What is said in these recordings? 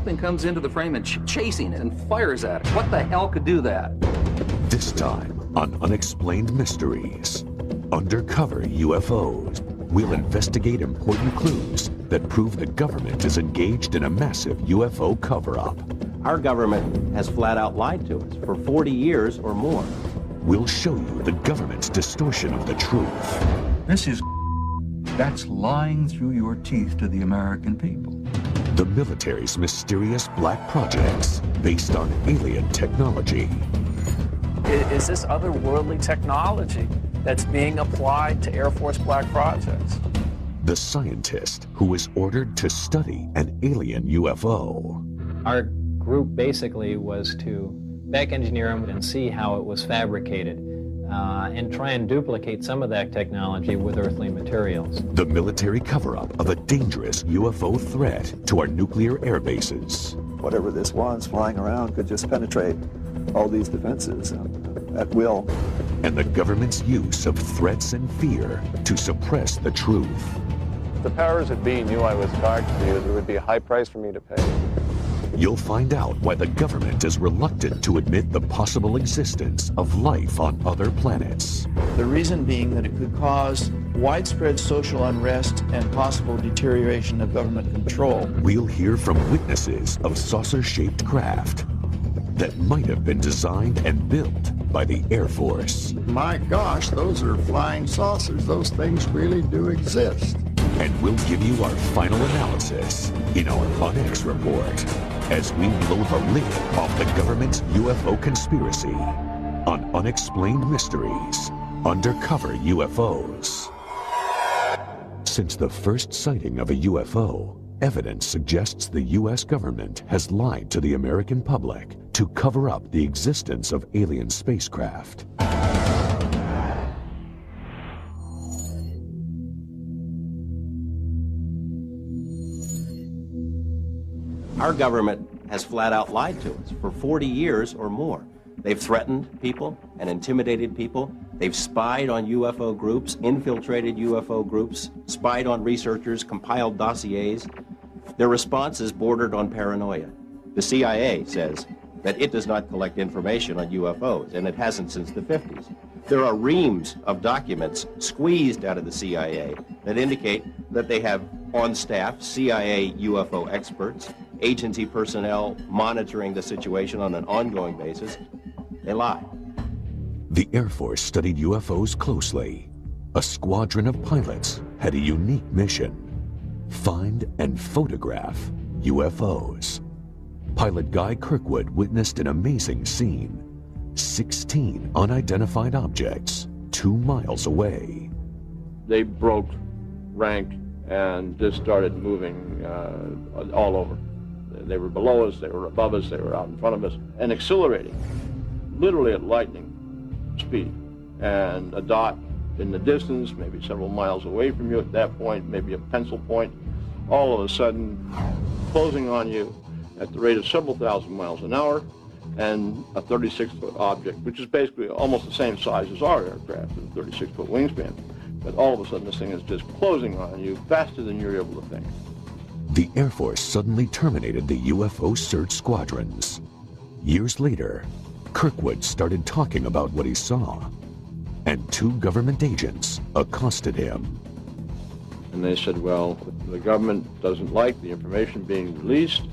something comes into the frame and chasing it and fires at it. What the hell could do that? This time on Unexplained Mysteries, Undercover UFOs, we'll investigate important clues that prove the government is engaged in a massive UFO cover-up. Our government has flat out lied to us for 40 years or more. We'll show you the government's distortion of the truth. This is that's lying through your teeth to the American people. The military's mysterious black projects based on alien technology. Is this otherworldly technology that's being applied to Air Force black projects? The scientist who was ordered to study an alien UFO. Our group basically was to back engineer them and see how it was fabricated and try and duplicate some of that technology with earthly materials. The military cover-up of a dangerous UFO threat to our nuclear air bases. Whatever this was flying around could just penetrate all these defenses at will. And the government's use of threats and fear to suppress the truth. If the powers that be knew I was talking to you, there would be a high price for me to pay. You'll find out why the government is reluctant to admit the possible existence of life on other planets. The reason being that it could cause widespread social unrest and possible deterioration of government control. We'll hear from witnesses of saucer-shaped craft that might have been designed and built by the Air Force. My gosh, those are flying saucers. Those things really do exist. And we'll give you our final analysis in our UNX report as we blow the lid off the government's UFO conspiracy on Unexplained Mysteries, Undercover UFOs. Since the first sighting of a UFO, evidence suggests the U.S. government has lied to the American public to cover up the existence of alien spacecraft. Our government has flat out lied to us for 40 years or more. They've threatened people and intimidated people. They've spied on UFO groups, infiltrated UFO groups, spied on researchers, compiled dossiers. Their response is bordered on paranoia. The CIA says that it does not collect information on UFOs, and it hasn't since the 50s. There are reams of documents squeezed out of the CIA that indicate that they have on staff CIA UFO experts, agency personnel monitoring the situation on an ongoing basis. They lie. The Air Force studied UFOs closely. A squadron of pilots had a unique mission: find and photograph UFOs. Pilot Guy Kirkwood witnessed an amazing scene. 16 unidentified objects 2 miles away. They broke rank and just started moving all over. They were below us, they were above us, they were out in front of us, and accelerating, literally at lightning speed. And a dot in the distance, maybe several miles away from you at that point, maybe a pencil point, all of a sudden closing on you at the rate of several thousand miles an hour, and a 36-foot object, which is basically almost the same size as our aircraft, with a 36-foot wingspan. But all of a sudden, this thing is just closing on you faster than you're able to think. The Air Force suddenly terminated the UFO search squadrons. Years later, Kirkwood started talking about what he saw, and 2 government agents accosted him. And they said, well, the government doesn't like the information being released,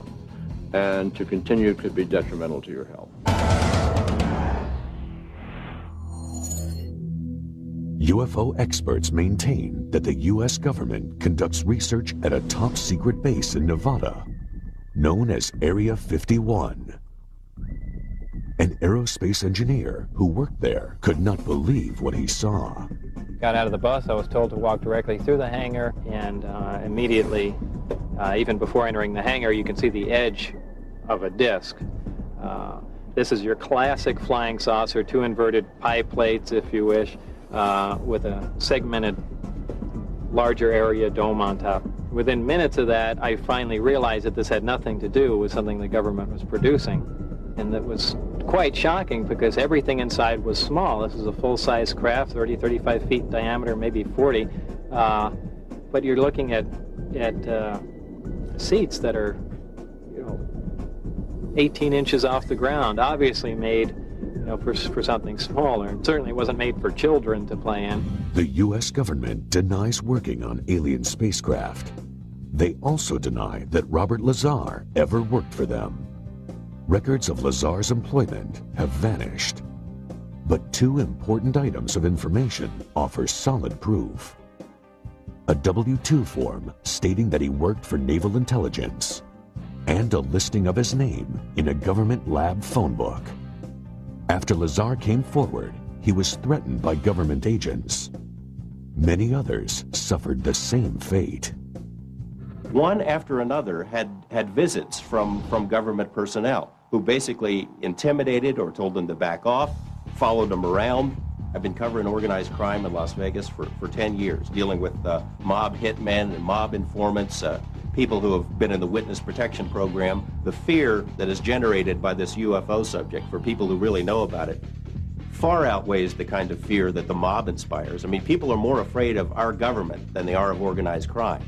and to continue could be detrimental to your health. UFO experts maintain that the U.S. government conducts research at a top-secret base in Nevada, known as Area 51. An aerospace engineer who worked there could not believe what he saw. Got out of the bus, I was told to walk directly through the hangar, and immediately, even before entering the hangar, you can see the edge of a disc. This is your classic flying saucer, 2 inverted pie plates, if you wish, with a segmented larger area dome on top. Within minutes of that, I finally realized that this had nothing to do with something the government was producing. And that was quite shocking because everything inside was small. This is a full-size craft, 30, 35 feet in diameter, maybe 40. But you're looking at seats that are, 18 inches off the ground, obviously made for something smaller, and certainly wasn't made for children to play in. The U.S. government denies working on alien spacecraft. They also deny that Robert Lazar ever worked for them. Records of Lazar's employment have vanished. But two important items of information offer solid proof. A W-2 form stating that he worked for naval intelligence, and a listing of his name in a government lab phone book. After Lazar came forward, he was threatened by government agents. Many others suffered the same fate. One after another had visits from government personnel who basically intimidated or told them to back off, followed them around. I've been covering organized crime in Las Vegas for 10 years, dealing with mob hitmen and mob informants, people who have been in the witness protection program. The fear that is generated by this UFO subject for people who really know about it far outweighs the kind of fear that the mob inspires. I mean, people are more afraid of our government than they are of organized crime.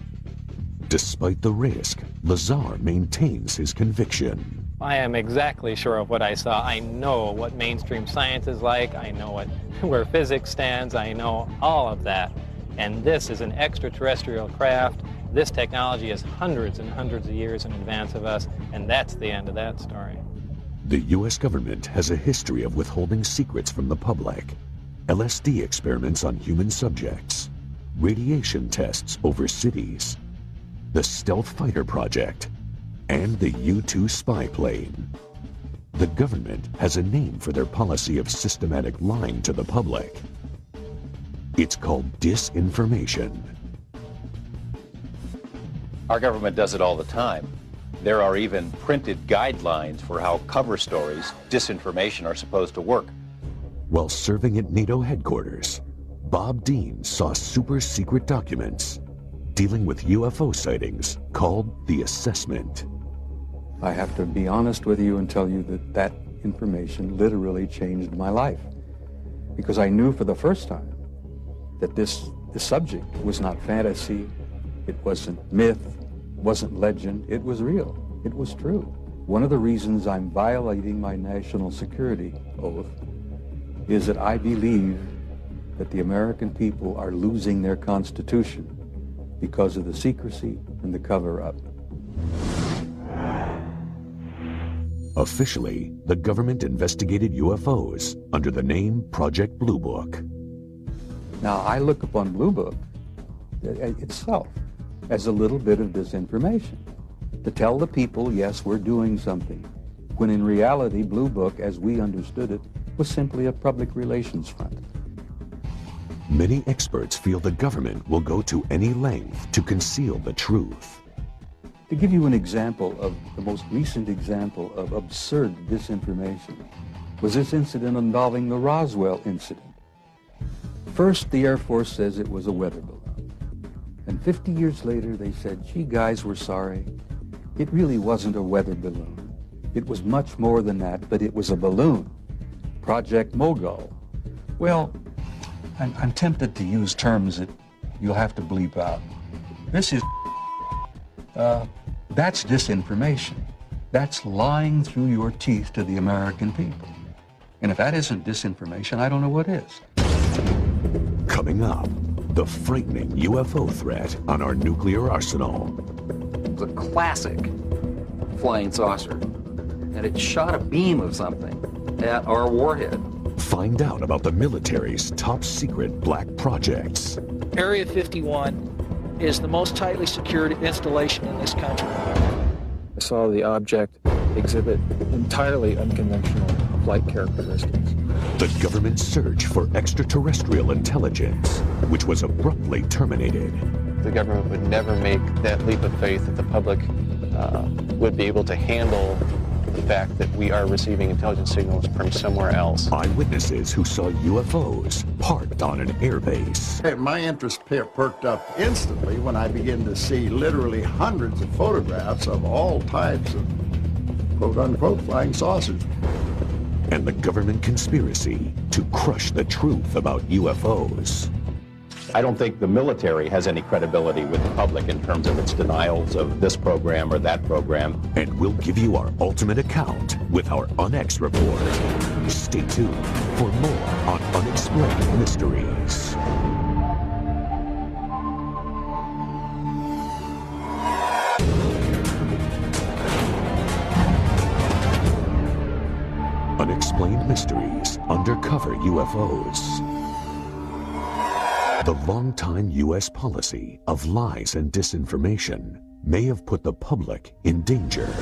Despite the risk, Lazar maintains his conviction. I am exactly sure of what I saw. I know what mainstream science is like. I know where physics stands. I know all of that. And this is an extraterrestrial craft. This technology is hundreds and hundreds of years in advance of us, and that's the end of that story. The U.S. government has a history of withholding secrets from the public. LSD experiments on human subjects, radiation tests over cities, the Stealth Fighter Project, and the U-2 spy plane. The government has a name for their policy of systematic lying to the public. It's called disinformation. Our government does it all the time. There are even printed guidelines for how cover stories, disinformation, are supposed to work. While serving at NATO headquarters, Bob Dean saw super secret documents dealing with UFO sightings called the Assessment. I have to be honest with you and tell you that that information literally changed my life. Because I knew for the first time that this subject was not fantasy, it wasn't myth, wasn't legend, it was real, it was true. One of the reasons I'm violating my national security oath is that I believe that the American people are losing their Constitution because of the secrecy and the cover-up. Officially, the government investigated UFOs under the name Project Blue Book. Now, I look upon Blue Book itself as a little bit of disinformation, to tell the people, yes, we're doing something, when in reality, Blue Book, as we understood it, was simply a public relations front. Many experts feel the government will go to any length to conceal the truth. To give you an example of the most recent example of absurd disinformation was this incident involving the Roswell incident. First, the Air Force says it was a weather balloon. And 50 years later, they said, gee, guys, we're sorry. It really wasn't a weather balloon. It was much more than that, but it was a balloon. Project Mogul. Well, I'm tempted to use terms that you'll have to bleep out. This is that's disinformation. That's lying through your teeth to the American people. And if that isn't disinformation, I don't know what is. Coming up, the frightening UFO threat on our nuclear arsenal. It's a classic flying saucer, and it shot a beam of something at our warhead. Find out about the military's top secret black projects. Area 51 is the most tightly secured installation in this country. I saw the object exhibit entirely unconventional flight characteristics. The government's search for extraterrestrial intelligence, which was abruptly terminated. The government would never make that leap of faith that the public would be able to handle the fact that we are receiving intelligence signals from somewhere else. Eyewitnesses who saw UFOs parked on an airbase. Hey, my interest perked up instantly when I began to see literally hundreds of photographs of all types of quote-unquote flying saucers. And the government conspiracy to crush the truth about UFOs. I don't think the military has any credibility with the public in terms of its denials of this program or that program. And we'll give you our ultimate account with our UNX report. Stay tuned for more on Unexplained Mysteries. Unexplained Mysteries, Undercover UFOs. The long-time U.S. policy of lies and disinformation may have put the public in danger.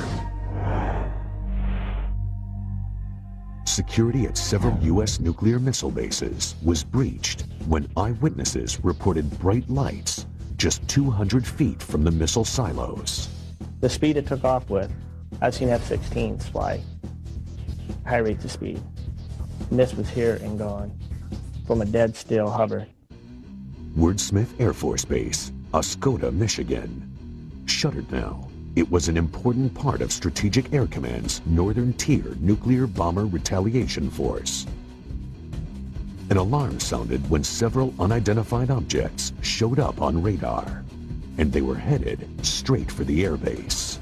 Security at several U.S. nuclear missile bases was breached when eyewitnesses reported bright lights just 200 feet from the missile silos. The speed it took off with, I've seen F-16s fly high rates of speed. And this was here and gone from a dead still hover. Wordsmith Air Force Base, Oscoda, Michigan. Shuttered now, it was an important part of Strategic Air Command's Northern Tier Nuclear Bomber Retaliation Force. An alarm sounded when several unidentified objects showed up on radar, and they were headed straight for the airbase.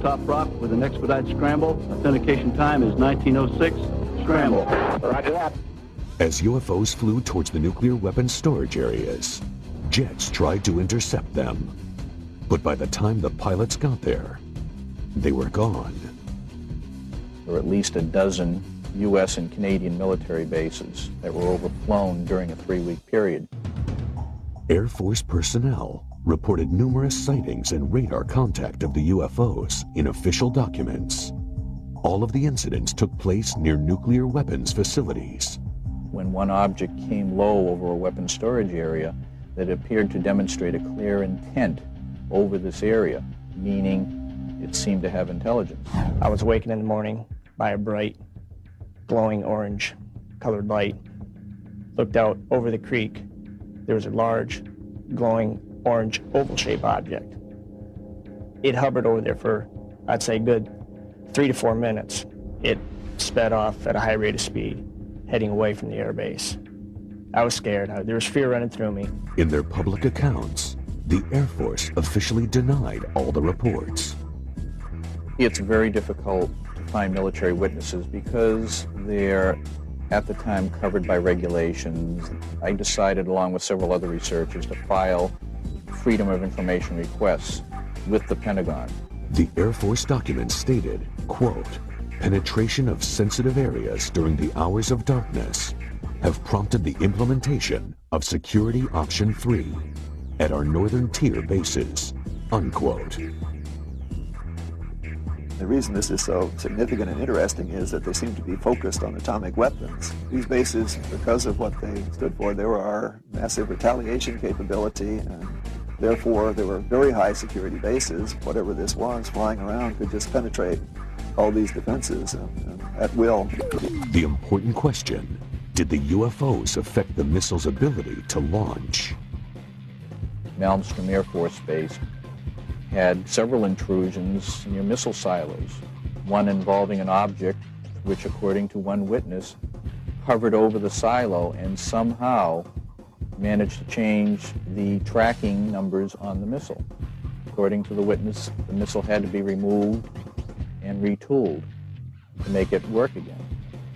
Top Rock with an expedited scramble. Authentication time is 1906. Scramble. Roger that. As UFOs flew towards the nuclear weapons storage areas, jets tried to intercept them. But by the time the pilots got there, they were gone. There were at least a dozen U.S. and Canadian military bases that were overflown during a 3-week period. Air Force personnel reported numerous sightings and radar contact of the UFOs in official documents. All of the incidents took place near nuclear weapons facilities. When one object came low over a weapons storage area, that appeared to demonstrate a clear intent over this area, meaning it seemed to have intelligence. I was awakened in the morning by a bright, glowing orange colored light. Looked out over the creek. There was a large, glowing orange oval-shaped object. It hovered over there for, I'd say, good 3 to 4 minutes. It sped off at a high rate of speed, heading away from the air base. I was scared. There was fear running through me. In their public accounts, the Air Force officially denied all the reports. It's very difficult to find military witnesses because they're, at the time, covered by regulations. I decided, along with several other researchers, to file Freedom of Information requests with the Pentagon. The Air Force documents stated, quote, penetration of sensitive areas during the hours of darkness have prompted the implementation of Security Option 3 at our Northern Tier bases, unquote. The reason this is so significant and interesting is that they seem to be focused on atomic weapons. These bases, because of what they stood for, they were our massive retaliation capability, and therefore they were very high security bases. Whatever this was flying around could just penetrate all these defenses at will. The important question, did the UFOs affect the missile's ability to launch? Malmstrom Air Force Base had several intrusions near missile silos, one involving an object which, according to one witness, hovered over the silo and somehow managed to change the tracking numbers on the missile. According to the witness, the missile had to be removed and retooled to make it work again.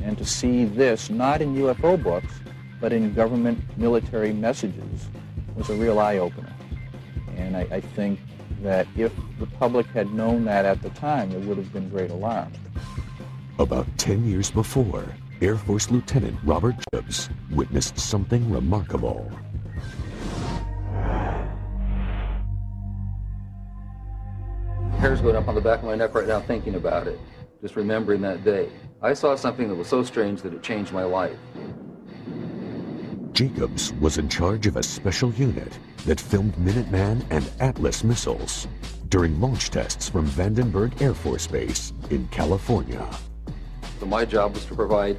And to see this, not in UFO books, but in government military messages, was a real eye-opener. And I think that if the public had known that at the time, there would have been great alarm. About 10 years before, Air Force Lieutenant Robert Gibbs witnessed something remarkable. Hair's going up on the back of my neck right now thinking about it, just remembering that day. I saw something that was so strange that it changed my life. Jacobs was in charge of a special unit that filmed Minuteman and Atlas missiles during launch tests from Vandenberg Air Force Base in California. So my job was to provide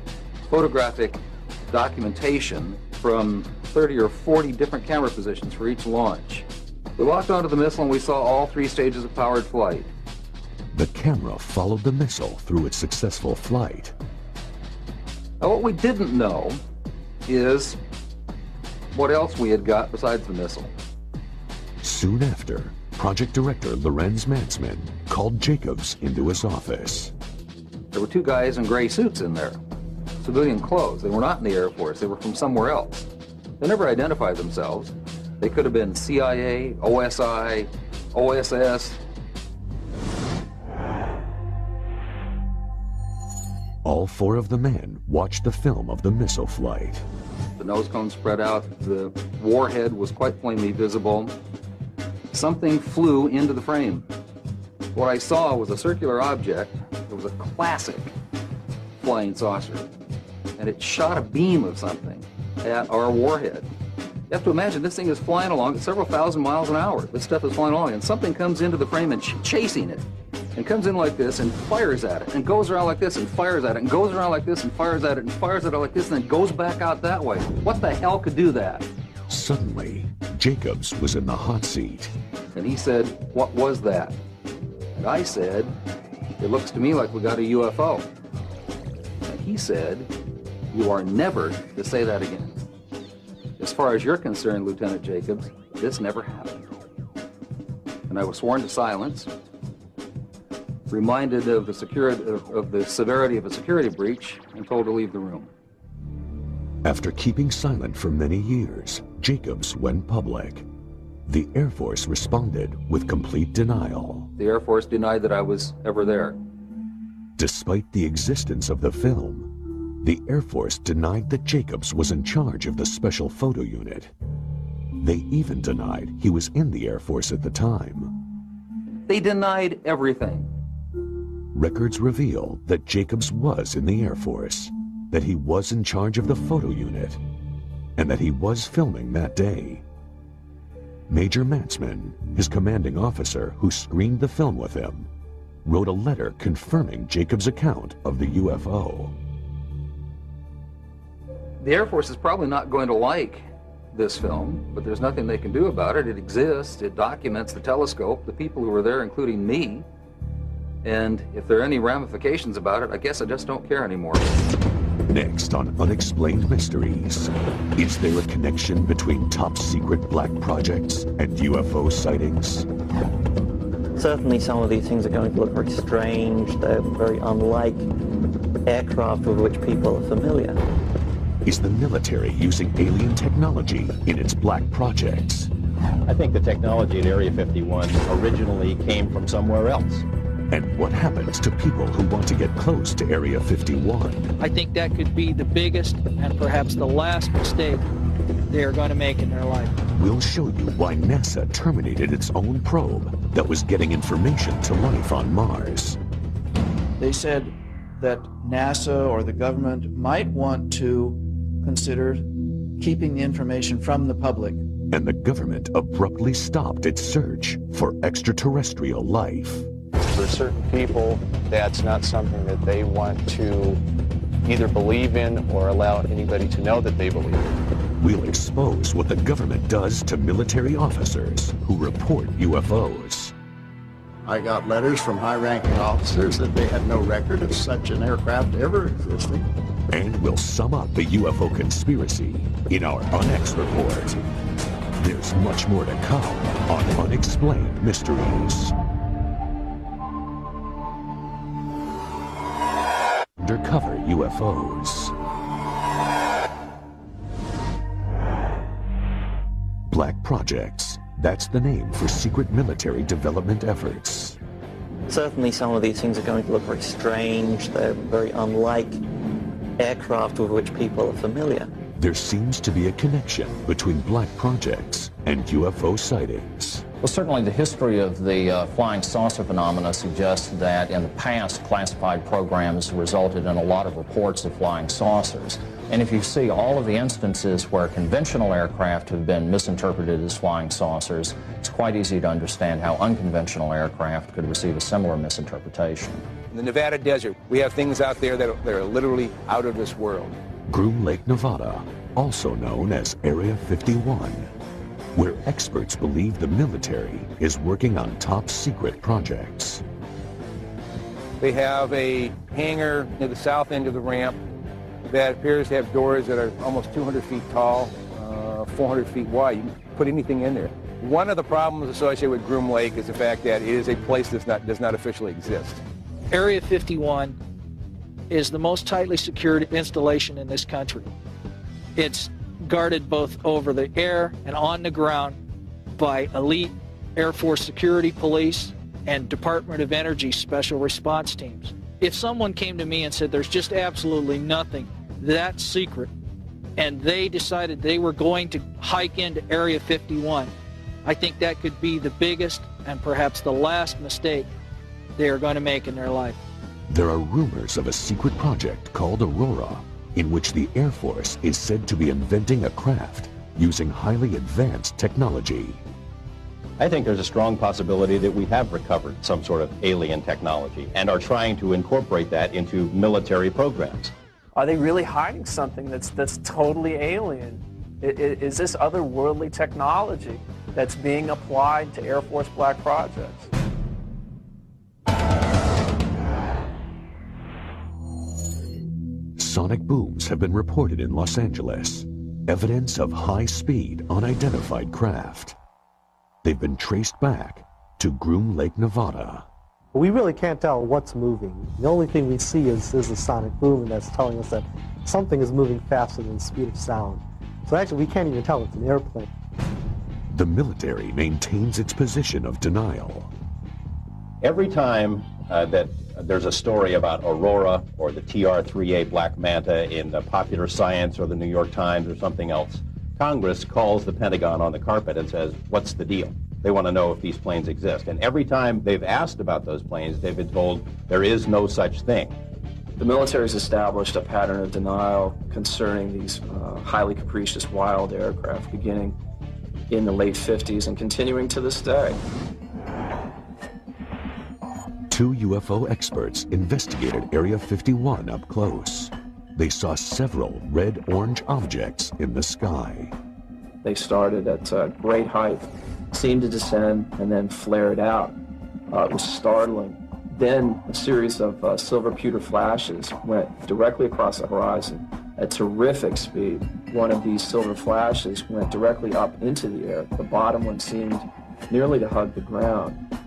photographic documentation from 30 or 40 different camera positions for each launch. We walked onto the missile and we saw all 3 stages of powered flight. The camera followed the missile through its successful flight. Now what we didn't know is what else we had got besides the missile. Soon after, Project Director Lorenz Mansman called Jacobs into his office. There were two guys in gray suits in there, civilian clothes. They were not in the Air Force. They were from somewhere else. They never identified themselves. They could have been CIA, OSI, OSS. All four of the men watched the film of the missile flight. The nose cone spread out. The warhead was quite plainly visible. Something flew into the frame. What I saw was a circular object. It was a classic flying saucer. And it shot a beam of something at our warhead. You have to imagine this thing is flying along at several thousand miles an hour. This stuff is flying along, and something comes into the frame and chasing it. And comes in like this and fires at it, and goes around like this and fires at it, and goes around like this and fires at it, and fires at it like this, and then goes back out that way. What the hell could do that? Suddenly, Jacobs was in the hot seat. And he said, "What was that?" And I said, "It looks to me like we got a UFO." And he said, "You are never to say that again. As far as you're concerned, Lieutenant Jacobs, this never happened." And I was sworn to silence, reminded of the severity of a security breach, and told to leave the room. After keeping silent for many years, Jacobs went public. The Air Force responded with complete denial. The Air Force denied that I was ever there. Despite the existence of the film, the Air Force denied that Jacobs was in charge of the Special Photo Unit. They even denied he was in the Air Force at the time. They denied everything. Records reveal that Jacobs was in the Air Force, that he was in charge of the photo unit, and that he was filming that day. Major Mansman, his commanding officer who screened the film with him, wrote a letter confirming Jacobs' account of the UFO. The Air Force is probably not going to like this film, but there's nothing they can do about it. It exists, it documents the telescope, the people who were there, including me. And if there are any ramifications about it, I guess I just don't care anymore. Next on Unexplained Mysteries, is there a connection between top-secret black projects and UFO sightings? Certainly some of these things are going to look very strange. They're very unlike aircraft with which people are familiar. Is the military using alien technology in its black projects? I think the technology at Area 51 originally came from somewhere else. And what happens to people who want to get close to Area 51? I think that could be the biggest and perhaps the last mistake they are going to make in their life. We'll show you why NASA terminated its own probe that was getting information to life on Mars. They said that NASA or the government might want to consider keeping the information from the public. And the government abruptly stopped its search for extraterrestrial life. For certain people, that's not something that they want to either believe in or allow anybody to know that they believe in. We'll expose what the government does to military officers who report UFOs. I got letters from high-ranking officers that they had no record of such an aircraft ever existing. And we'll sum up the UFO conspiracy in our UNX report. There's much more to come on Unexplained Mysteries. Undercover UFOs. Black projects. That's the name for secret military development efforts. Certainly some of these things are going to look very strange. They're very unlike aircraft with which people are familiar. There seems to be a connection between black projects and UFO sightings. Well, certainly the history of the flying saucer phenomena suggests that in the past, classified programs resulted in a lot of reports of flying saucers. And if you see all of the instances where conventional aircraft have been misinterpreted as flying saucers, it's quite easy to understand how unconventional aircraft could receive a similar misinterpretation. In the Nevada desert, we have things out there that are literally out of this world. Groom Lake, Nevada, also known as Area 51, where experts believe the military is working on top-secret projects. They have a hangar near the south end of the ramp that appears to have doors that are almost 200 feet tall, 400 feet wide. You can put anything in there. One of the problems associated with Groom Lake is the fact that it is a place that does not officially exist. Area 51 is the most tightly secured installation in this country. It's guarded both over the air and on the ground by elite Air Force security police and Department of Energy special response teams. If someone came to me and said there's just absolutely nothing that's secret, and they decided they were going to hike into Area 51, I think that could be the biggest and perhaps the last mistake they are going to make in their life. There are rumors of a secret project called Aurora, in which the Air Force is said to be inventing a craft using highly advanced technology. I think there's a strong possibility that we have recovered some sort of alien technology and are trying to incorporate that into military programs. Are they really hiding something that's totally alien? Is this otherworldly technology that's being applied to Air Force black projects? Sonic booms have been reported in Los Angeles, evidence of high-speed, unidentified craft. They've been traced back to Groom Lake, Nevada. We really can't tell what's moving. The only thing we see is a sonic boom, and that's telling us that something is moving faster than the speed of sound. So actually, we can't even tell it's an airplane. The military maintains its position of denial. Every time that there's a story about Aurora or the TR-3A Black Manta in the Popular Science or the New York Times or something else, Congress calls the Pentagon on the carpet and says, what's the deal? They want to know if these planes exist. And every time they've asked about those planes, they've been told there is no such thing. The military's established a pattern of denial concerning these highly capricious wild aircraft beginning in the late 50s and continuing to this day. 2 UFO experts investigated Area 51 up close. They saw several red-orange objects in the sky. They started at great height, seemed to descend, and then flared out. It was startling. Then a series of silver pewter flashes went directly across the horizon at terrific speed. One of these silver flashes went directly up into the air. The bottom one seemed nearly to hug the ground.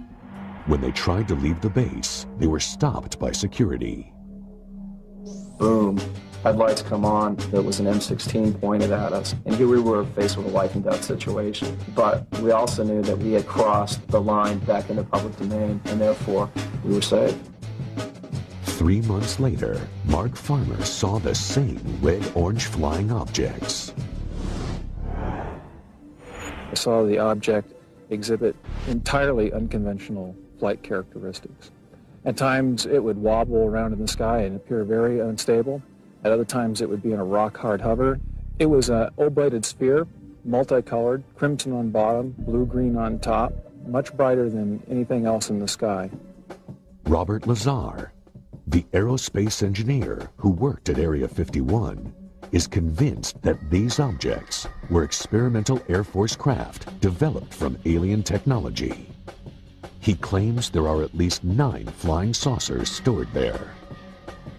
When they tried to leave the base, they were stopped by security. Boom. Headlights come on. There was an M16 pointed at us. And here we were faced with a life and death situation. But we also knew that we had crossed the line back into public domain, and therefore we were saved. 3 months later, Mark Farmer saw the same red-orange flying objects. I saw the object exhibit entirely unconventional flight characteristics. At times it would wobble around in the sky and appear very unstable. At other times it would be in a rock-hard hover. It was an O-bladed sphere, multicolored, crimson on bottom, blue-green on top, much brighter than anything else in the sky. Robert Lazar, the aerospace engineer who worked at Area 51, is convinced that these objects were experimental Air Force craft developed from alien technology. He claims there are at least 9 flying saucers stored there.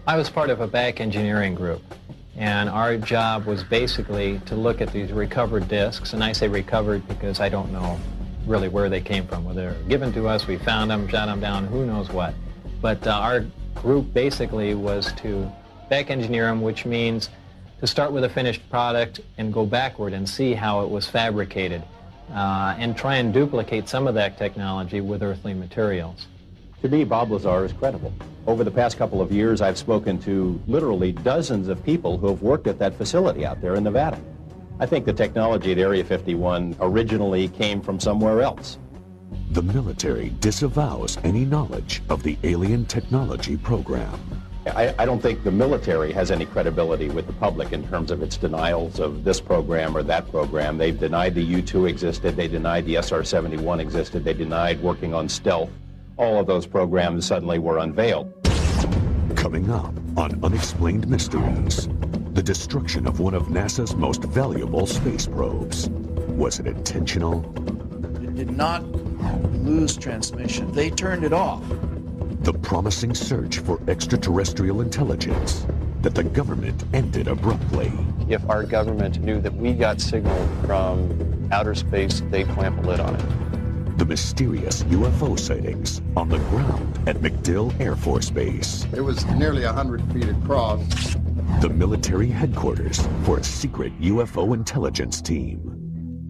I was part of a back engineering group, and our job was basically to look at these recovered discs, and I say recovered because I don't know really where they came from. Whether they were given to us, we found them, shot them down, who knows what. But our group basically was to back engineer them, which means to start with a finished product and go backward and see how it was fabricated, and try and duplicate some of that technology with earthly materials. To me, Bob Lazar is credible. Over the past couple of years, I've spoken to literally dozens of people who have worked at that facility out there in Nevada. I think the technology at Area 51 originally came from somewhere else. The military disavows any knowledge of the alien technology program. I don't think the military has any credibility with the public in terms of its denials of this program or that program. They've denied the U-2 existed, they denied the SR-71 existed, they denied working on stealth. All of those programs suddenly were unveiled. Coming up on Unexplained Mysteries, the destruction of one of NASA's most valuable space probes. Was it intentional? It did not lose transmission. They turned it off. The promising search for extraterrestrial intelligence that the government ended abruptly. If our government knew that we got signal from outer space, they'd clamp a lid on it. The mysterious UFO sightings on the ground at MacDill Air Force Base. It was nearly 100 feet across. The military headquarters for a secret UFO intelligence team.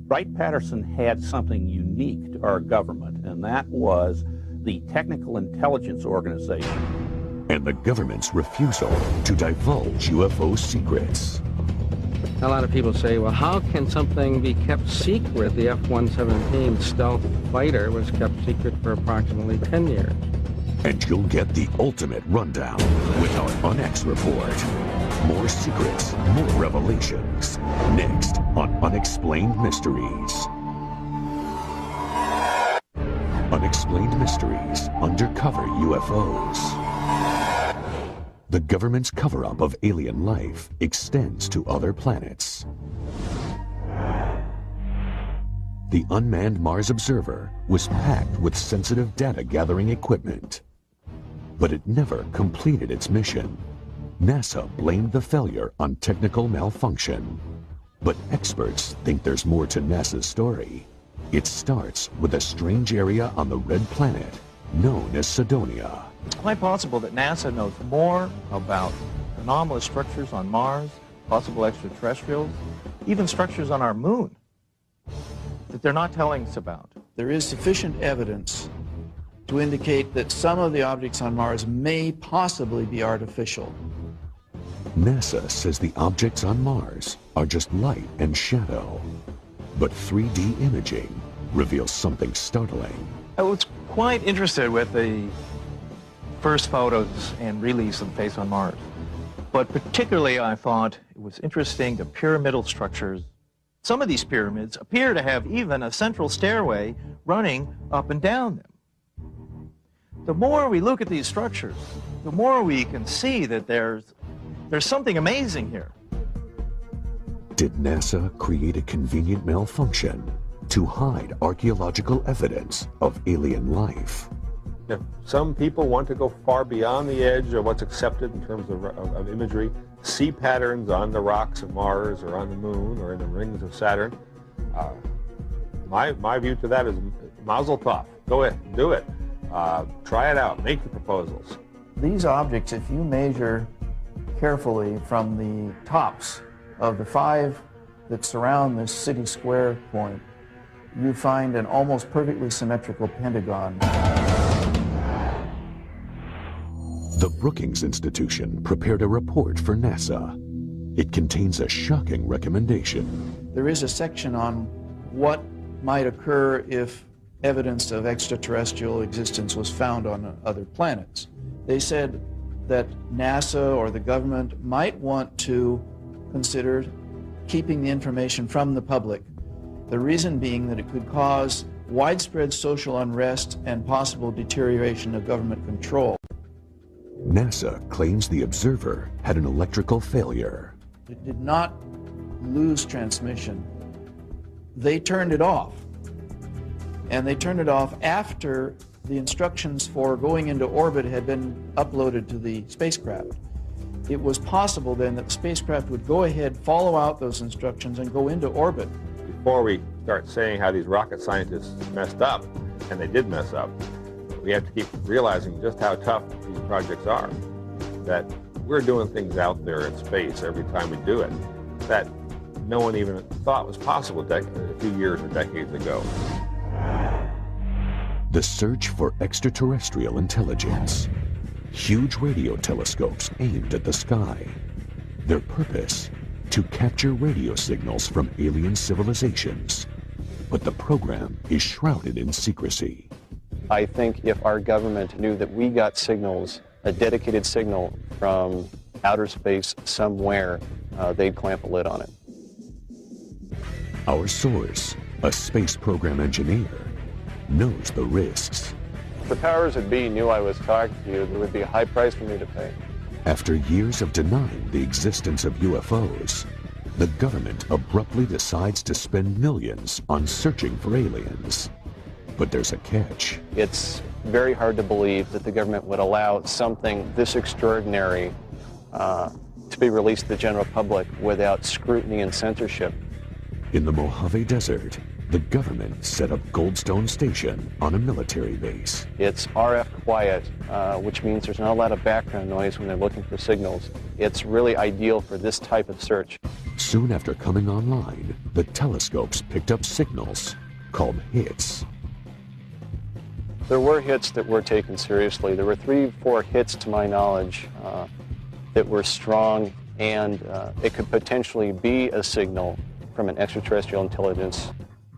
Wright-Patterson had something unique to our government, and that was the Technical Intelligence Organization. And the government's refusal to divulge UFO secrets. A lot of people say, well, how can something be kept secret? The F-117 stealth fighter was kept secret for approximately 10 years. And you'll get the ultimate rundown with our UNX report. More secrets, more revelations. Next on Unexplained Mysteries. Unexplained Mysteries, Undercover Ufo's. The government's cover-up of alien life extends to other planets. The unmanned Mars Observer was packed with sensitive data-gathering equipment. But it never completed its mission. NASA blamed the failure on technical malfunction. But experts think there's more to NASA's story. It starts with a strange area on the red planet known as Cydonia. It's quite possible that NASA knows more about anomalous structures on Mars, possible extraterrestrials, even structures on our moon that they're not telling us about. There is sufficient evidence to indicate that some of the objects on Mars may possibly be artificial. NASA says the objects on Mars are just light and shadow. But 3D imaging reveals something startling. I was quite interested with the first photos and release of the face on Mars. But particularly I thought it was interesting the pyramidal structures. Some of these pyramids appear to have even a central stairway running up and down them. The more we look at these structures, the more we can see that there's something amazing here. Did NASA create a convenient malfunction to hide archaeological evidence of alien life? If some people want to go far beyond the edge of what's accepted in terms of imagery, see patterns on the rocks of Mars or on the moon or in the rings of Saturn, my view to that is mazel tov. Go ahead, do it. Try it out, make the proposals. These objects, if you measure carefully from the tops of the 5 that surround this city square point, you find an almost perfectly symmetrical pentagon. The Brookings Institution prepared a report for NASA. It contains a shocking recommendation. There is a section on what might occur if evidence of extraterrestrial existence was found on other planets. They said that NASA or the government might want to consider keeping the information from the public. The reason being that it could cause widespread social unrest and possible deterioration of government control. NASA claims the observer had an electrical failure. It did not lose transmission. They turned it off. And they turned it off after the instructions for going into orbit had been uploaded to the spacecraft. It was possible then that the spacecraft would go ahead, follow out those instructions, and go into orbit. Before we start saying how these rocket scientists messed up, and they did mess up, we have to keep realizing just how tough these projects are. That we're doing things out there in space every time we do it that no one even thought was possible a few years or decades ago. The search for extraterrestrial intelligence. Huge radio telescopes aimed at the sky. Their purpose? To capture radio signals from alien civilizations. But the program is shrouded in secrecy. I think if our government knew that we got signals, a dedicated signal from outer space somewhere, they'd clamp a lid on it. Our source, a space program engineer, knows the risks. If the powers that be knew I was talking to you, there would be a high price for me to pay. After years of denying the existence of UFOs, the government abruptly decides to spend millions on searching for aliens. But there's a catch. It's very hard to believe that the government would allow something this extraordinary to be released to the general public without scrutiny and censorship. In the Mojave Desert, the government set up Goldstone Station on a military base. It's RF quiet, which means there's not a lot of background noise when they're looking for signals. It's really ideal for this type of search. Soon after coming online, the telescopes picked up signals called hits. There were hits that were taken seriously. There were 3 or 4 hits, to my knowledge, that were strong, and it could potentially be a signal from an extraterrestrial intelligence.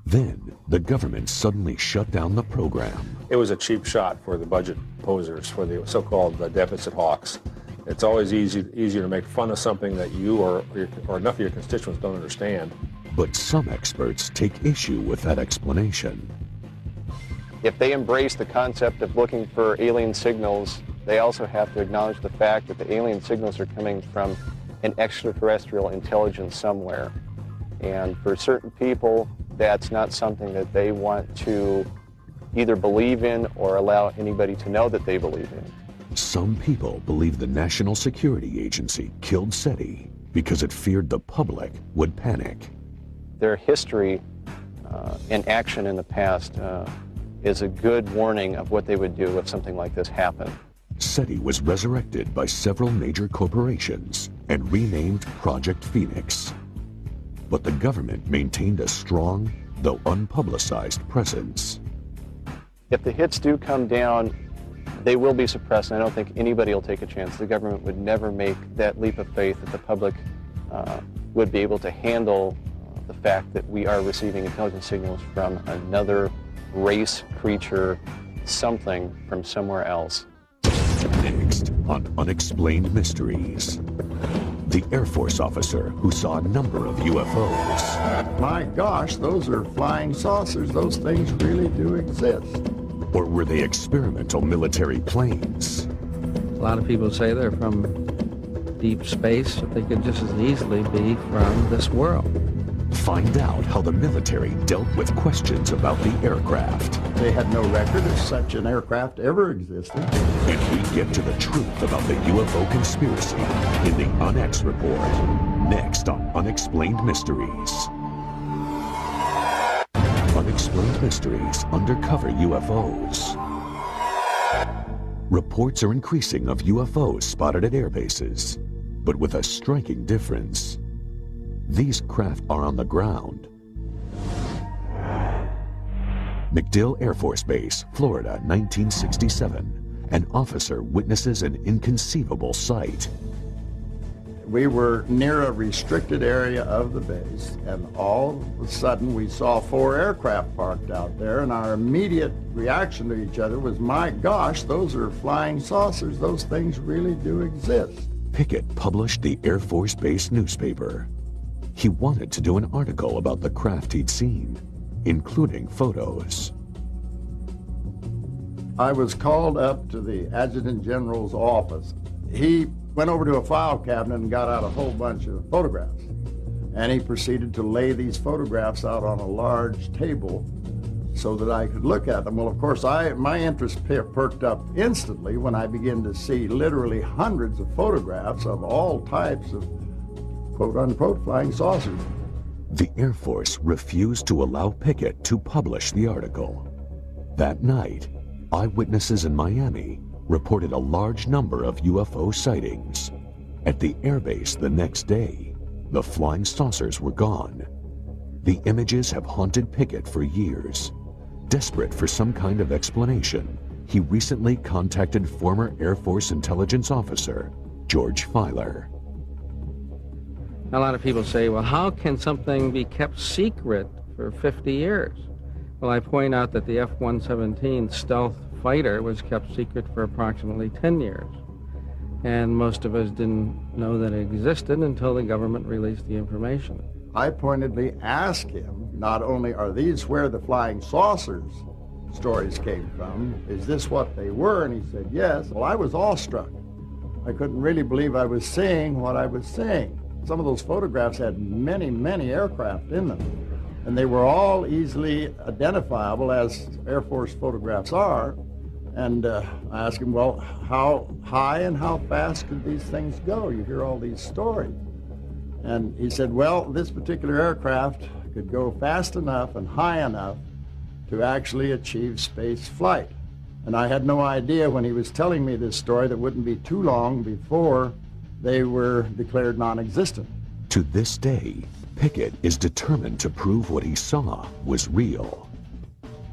Then, the government suddenly shut down the program. It was a cheap shot for the budget posers, for the so-called deficit hawks. It's always easier to make fun of something that you or enough of your constituents don't understand. But some experts take issue with that explanation. If they embrace the concept of looking for alien signals, they also have to acknowledge the fact that the alien signals are coming from an extraterrestrial intelligence somewhere. And for certain people, that's not something that they want to either believe in or allow anybody to know that they believe in. Some people believe the National Security Agency killed SETI because it feared the public would panic. Their history and action in the past is a good warning of what they would do if something like this happened. SETI was resurrected by several major corporations and renamed Project Phoenix. But the government maintained a strong, though unpublicized, presence. If the hits do come down, they will be suppressed, and I don't think anybody will take a chance. The government would never make that leap of faith that the public would be able to handle the fact that we are receiving intelligence signals from another race, creature, something from somewhere else. Next on Unexplained Mysteries, the Air Force officer who saw a number of UFOs. My gosh, those are flying saucers. Those things really do exist. Or were they experimental military planes? A lot of people say they're from deep space, but they could just as easily be from this world. Find out how the military dealt with questions about the aircraft. They had no record of such an aircraft ever existing. And we get to the truth about the UFO conspiracy in the UNX report, next on Unexplained Mysteries. Unexplained Mysteries, Undercover UFOs. Reports are increasing of UFOs spotted at air bases, but with a striking difference. These craft are on the ground. MacDill Air Force Base, Florida, 1967. An officer witnesses an inconceivable sight. We were near a restricted area of the base, and all of a sudden we saw 4 aircraft parked out there, and our immediate reaction to each other was, my gosh, those are flying saucers. Those things really do exist. Pickett published the Air Force Base newspaper. He wanted to do an article about the craft he'd seen, including photos. I was called up to the Adjutant General's office. He went over to a file cabinet and got out a whole bunch of photographs. And he proceeded to lay these photographs out on a large table so that I could look at them. Well, of course, my interest perked up instantly when I began to see literally hundreds of photographs of all types of quote-unquote flying saucers. The Air Force refused to allow Pickett to publish the article. That night, eyewitnesses in Miami reported a large number of UFO sightings. At the airbase the next day, the flying saucers were gone. The images have haunted Pickett for years. Desperate for some kind of explanation, he recently contacted former Air Force intelligence officer George Filer. A lot of people say, well, how can something be kept secret for 50 years? Well, I point out that the F-117 stealth fighter was kept secret for approximately 10 years. And most of us didn't know that it existed until the government released the information. I pointedly asked him, not only are these where the flying saucers stories came from, is this what they were? And he said, yes. Well, I was awestruck. I couldn't really believe I was seeing what I was seeing. Some of those photographs had many, many aircraft in them, and they were all easily identifiable, as Air Force photographs are, And I asked him, well, how high and how fast could these things go? You hear all these stories. And he said, well, this particular aircraft could go fast enough and high enough to actually achieve space flight. And I had no idea when he was telling me this story that it wouldn't be too long before they were declared non-existent. To this day, Pickett is determined to prove what he saw was real.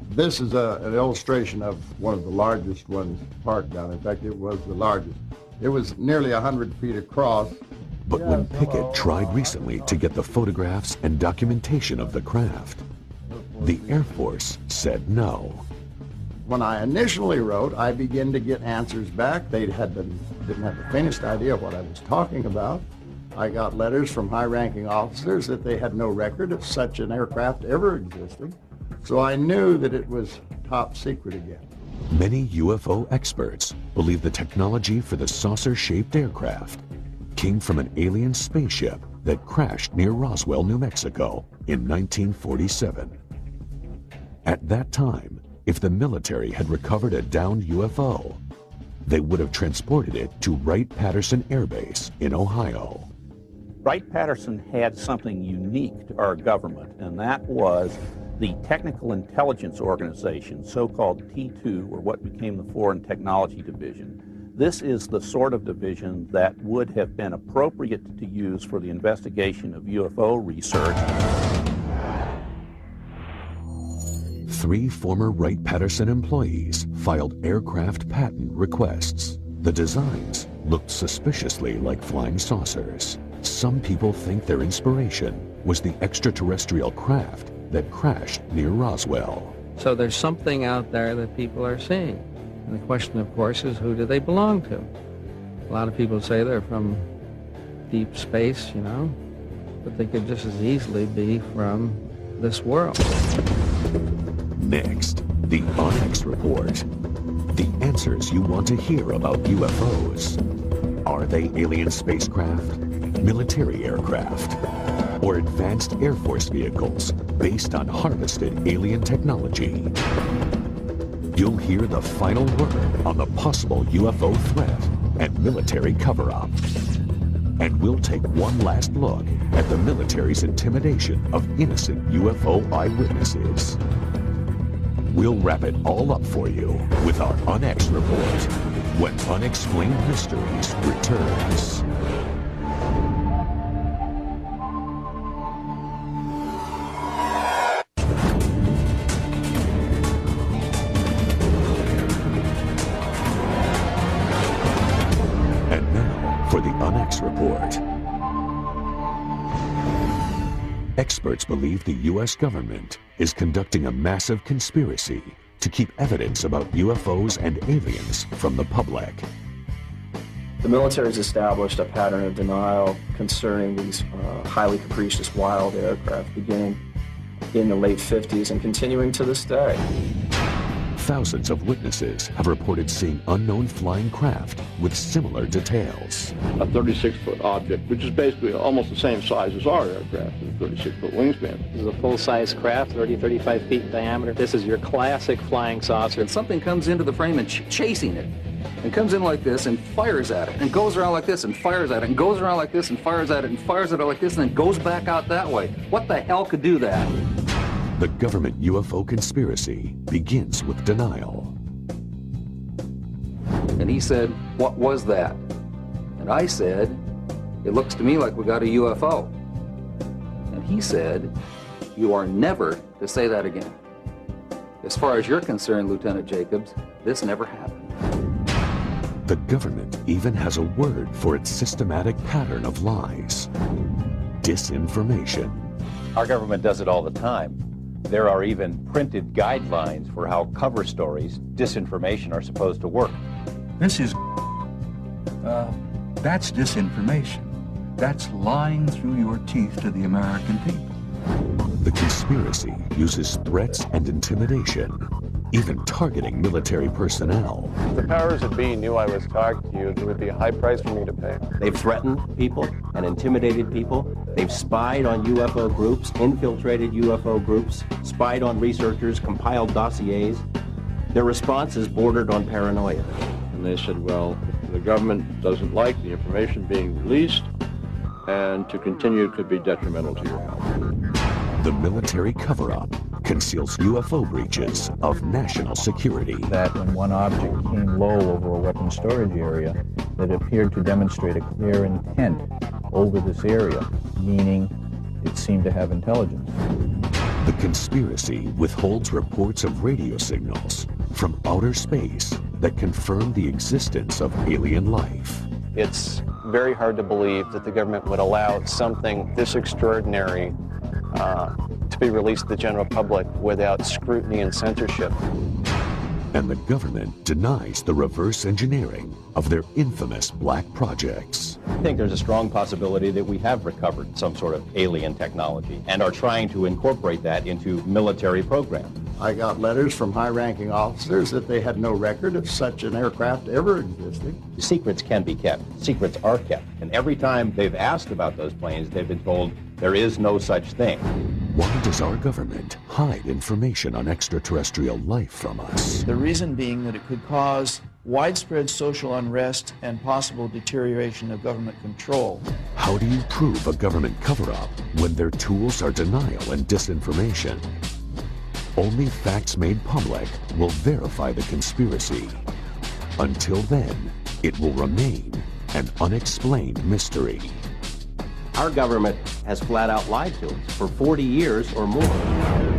This is an illustration of one of the largest ones parked down. In fact, it was the largest. It was nearly 100 feet across. But when Pickett tried recently to get the photographs and documentation of the craft, the Air Force said no. When I initially wrote, I began to get answers back. They didn't have the faintest idea what I was talking about. I got letters from high-ranking officers that they had no record of such an aircraft ever existing. So I knew that it was top secret again. Many UFO experts believe the technology for the saucer-shaped aircraft came from an alien spaceship that crashed near Roswell, New Mexico in 1947. At that time, if the military had recovered a downed UFO, they would have transported it to Wright-Patterson Air Base in Ohio. Wright-Patterson had something unique to our government, and that was the Technical Intelligence Organization, so-called T2, or what became the Foreign Technology Division. This is the sort of division that would have been appropriate to use for the investigation of UFO research. 3 former Wright-Patterson employees filed aircraft patent requests. The designs looked suspiciously like flying saucers. Some people think their inspiration was the extraterrestrial craft that crashed near Roswell. So there's something out there that people are seeing. And the question, of course, is who do they belong to? A lot of people say they're from deep space, you know, but they could just as easily be from this world. Next, the Onyx Report. The answers you want to hear about UFOs. Are they alien spacecraft, military aircraft, or advanced Air Force vehicles based on harvested alien technology? You'll hear the final word on the possible UFO threat and military cover-up. And we'll take one last look at the military's intimidation of innocent UFO eyewitnesses. We'll wrap it all up for you with our Onyx Report when Unexplained Mysteries returns. And now for the Onyx Report. Experts believe the U.S. government is conducting a massive conspiracy to keep evidence about UFOs and aliens from the public. The military has established a pattern of denial concerning these highly capricious wild aircraft beginning in the late 50s and continuing to this day. Thousands of witnesses have reported seeing unknown flying craft with similar details. A 36-foot object, which is basically almost the same size as our aircraft, a 36-foot wingspan. This is a full-size craft, 35 feet in diameter. This is your classic flying saucer. And something comes into the frame and chasing it. And comes in like this and fires at it. And goes around like this and fires at it. And goes around like this and fires at it. And fires at it like this and then goes back out that way. What the hell could do that? The government UFO conspiracy begins with denial. And he said, "What was that?" And I said, "It looks to me like we got a UFO." And he said, "You are never to say that again. As far as you're concerned, Lieutenant Jacobs, this never happened." The government even has a word for its systematic pattern of lies: disinformation. Our government does it all the time. There are even printed guidelines for how cover stories, disinformation, are supposed to work. This is, that's disinformation. That's lying through your teeth to the American people. The conspiracy uses threats and intimidation, even targeting military personnel. If the powers that be knew I was talking to you, there would be a high price for me to pay. They've threatened people and intimidated people. They've spied on UFO groups, infiltrated UFO groups, spied on researchers, compiled dossiers. Their responses bordered on paranoia. And they said, well, the government doesn't like the information being released, and to continue could be detrimental to your health. The military cover-up conceals UFO breaches of national security. That when one object came low over a weapons storage area, that appeared to demonstrate a clear intent over this area, meaning it seemed to have intelligence. The conspiracy withholds reports of radio signals from outer space that confirm the existence of alien life. It's very hard to believe that the government would allow something this extraordinary to be released to the general public without scrutiny and censorship. And the government denies the reverse engineering of their infamous black projects. I think there's a strong possibility that we have recovered some sort of alien technology and are trying to incorporate that into military programs. I got letters from high-ranking officers that they had no record of such an aircraft ever existing. Secrets can be kept. Secrets are kept. And every time they've asked about those planes, they've been told there is no such thing. Why does our government hide information on extraterrestrial life from us? The reason being that it could cause widespread social unrest and possible deterioration of government control. How do you prove a government cover-up when their tools are denial and disinformation? Only facts made public will verify the conspiracy. Until then, it will remain an unexplained mystery. Our government has flat out lied to us for 40 years or more.